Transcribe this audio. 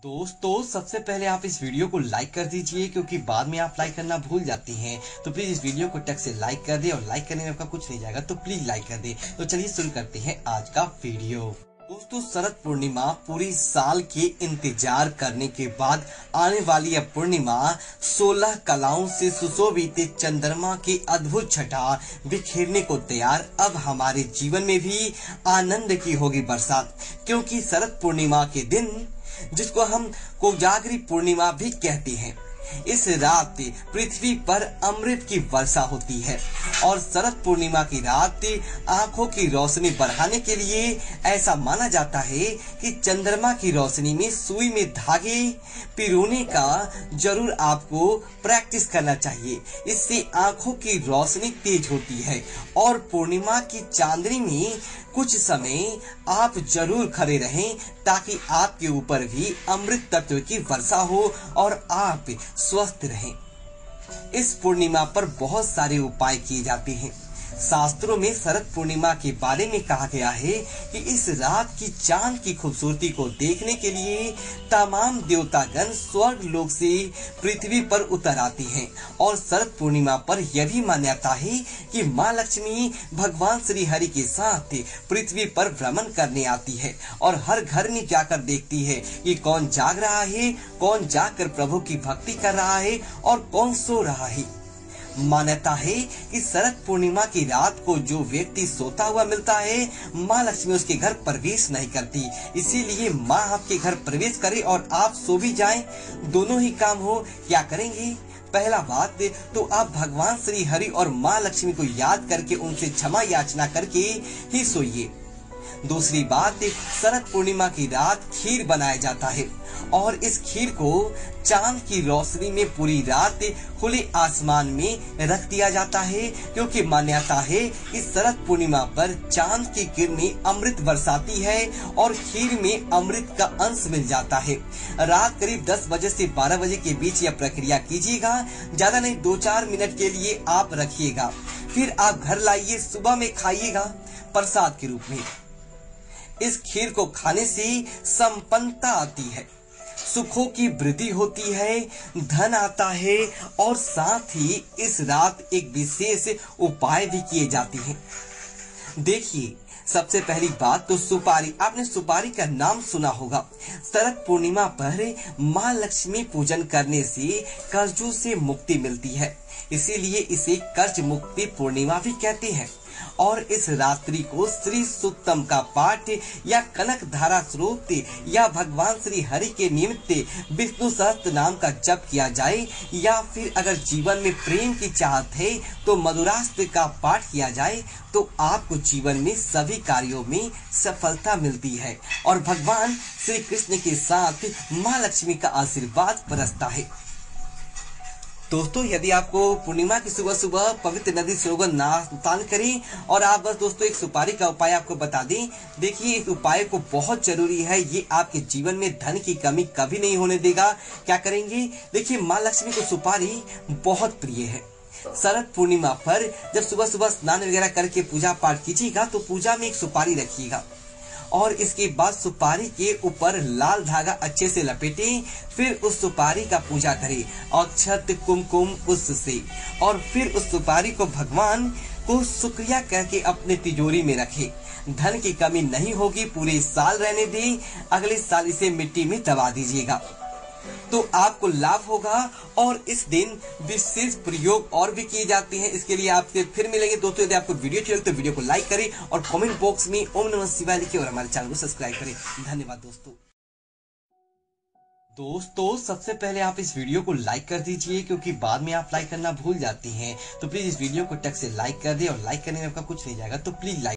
दोस्तों सबसे पहले आप इस वीडियो को लाइक कर दीजिए क्योंकि बाद में आप लाइक करना भूल जाती हैं। तो प्लीज इस वीडियो को टक से लाइक कर दे और लाइक करने में आपका कुछ नहीं जाएगा, तो प्लीज लाइक कर दे। तो चलिए शुरू करते हैं आज का वीडियो। दोस्तों शरद पूर्णिमा पूरी साल के इंतजार करने के बाद आने वाली यह पूर्णिमा 16 कलाओं से सुशोभित चंद्रमा की अद्भुत छटा बिखेरने को तैयार। अब हमारे जीवन में भी आनंद की होगी बरसात, क्योंकि शरद पूर्णिमा के दिन, जिसको हम कोजागरी पूर्णिमा भी कहते हैं, इस रात पृथ्वी पर अमृत की वर्षा होती है। और शरद पूर्णिमा की रात आंखों की रोशनी बढ़ाने के लिए ऐसा माना जाता है कि चंद्रमा की रोशनी में सुई में धागे पिरोने का जरूर आपको प्रैक्टिस करना चाहिए। इससे आंखों की रोशनी तेज होती है। और पूर्णिमा की चांदनी में कुछ समय आप जरूर खड़े रहें ताकि आपके ऊपर भी अमृत तत्व की वर्षा हो और आप स्वस्थ रहें। इस पूर्णिमा पर बहुत सारे उपाय किए जाते हैं। शास्त्रों में शरद पूर्णिमा के बारे में कहा गया है कि इस रात की चांद की खूबसूरती को देखने के लिए तमाम देवतागण स्वर्ग लोक से पृथ्वी पर उतर आते हैं। और शरद पूर्णिमा पर यह भी मान्यता है कि माँ लक्ष्मी भगवान श्री हरि के साथ पृथ्वी पर भ्रमण करने आती है और हर घर में जाकर देखती है कि कौन जाग रहा है, कौन जाकर प्रभु की भक्ति कर रहा है और कौन सो रहा है। मान्यता है कि शरद पूर्णिमा की रात को जो व्यक्ति सोता हुआ मिलता है, माँ लक्ष्मी उसके घर प्रवेश नहीं करती। इसीलिए माँ आपके घर प्रवेश करे और आप सो भी जाएं, दोनों ही काम हो। क्या करेंगे? पहला बात तो आप भगवान श्री हरि और माँ लक्ष्मी को याद करके उनसे क्षमा याचना करके ही सोइए। दूसरी बात, शरद पूर्णिमा की रात खीर बनाया जाता है और इस खीर को चांद की रोशनी में पूरी रात खुले आसमान में रख दिया जाता है, क्योंकि मान्यता है कि शरद पूर्णिमा पर चांद की किरणें अमृत बरसाती है और खीर में अमृत का अंश मिल जाता है। रात करीब 10 बजे से 12 बजे के बीच यह प्रक्रिया कीजिएगा। ज्यादा नहीं, 2-4 मिनट के लिए आप रखिएगा, फिर आप घर लाइए, सुबह में खाइएगा प्रसाद के रूप में। इस खीर को खाने से संपन्नता आती है, सुखों की वृद्धि होती है, धन आता है और साथ ही इस रात एक विशेष उपाय भी किए जाते हैं। देखिए, सबसे पहली बात तो सुपारी। आपने सुपारी का नाम सुना होगा। शरद पूर्णिमा पर माँ लक्ष्मी पूजन करने से कर्जों से मुक्ति मिलती है, इसीलिए इसे कर्ज मुक्ति पूर्णिमा भी कहते हैं। और इस रात्रि को श्री सूक्तम का पाठ या कनक धारा स्रोत या भगवान श्री हरि के निमित्त विष्णु सहस्त्र नाम का जप किया जाए, या फिर अगर जीवन में प्रेम की चाहत है तो मधुरास्त्र का पाठ किया जाए, तो आपको जीवन में सभी कार्यों में सफलता मिलती है और भगवान श्री कृष्ण के साथ माँ लक्ष्मी का आशीर्वाद बरसता है। दोस्तों, यदि आपको पूर्णिमा की सुबह सुबह पवित्र नदी सरोवर स्नान करें और आप बस दोस्तों एक सुपारी का उपाय आपको बता दें। देखिए, इस उपाय को बहुत जरूरी है, ये आपके जीवन में धन की कमी कभी नहीं होने देगा। क्या करेंगे? देखिए, माँ लक्ष्मी को सुपारी बहुत प्रिय है। शरद पूर्णिमा पर जब सुबह सुबह स्नान वगैरह करके पूजा पाठ कीजिएगा तो पूजा में एक सुपारी रखिएगा और इसके बाद सुपारी के ऊपर लाल धागा अच्छे से लपेटें। फिर उस सुपारी का पूजा करें अक्षत कुमकुम पुष्प से, और फिर उस सुपारी को भगवान को शुक्रिया करके अपने तिजोरी में रखें। धन की कमी नहीं होगी, पूरे साल रहने दें, अगले साल इसे मिट्टी में दबा दीजिएगा तो आपको लाभ होगा। और इस दिन विशेष प्रयोग और भी किए जाते हैं। इसके लिए आपसे फिर मिलेंगे दोस्तों। यदि आपको वीडियो अच्छी लगे तो वीडियो को लाइक करें और कमेंट बॉक्स में ओम नमः शिवाय लिखें और हमारे चैनल को सब्सक्राइब करें। धन्यवाद दोस्तों सबसे पहले आप इस वीडियो को लाइक कर दीजिए क्योंकि बाद में आप लाइक करना भूल जाती हैं। तो प्लीज इस वीडियो को टक से लाइक कर दे और लाइक करने में आपका कुछ नहीं जाएगा, तो प्लीज लाइक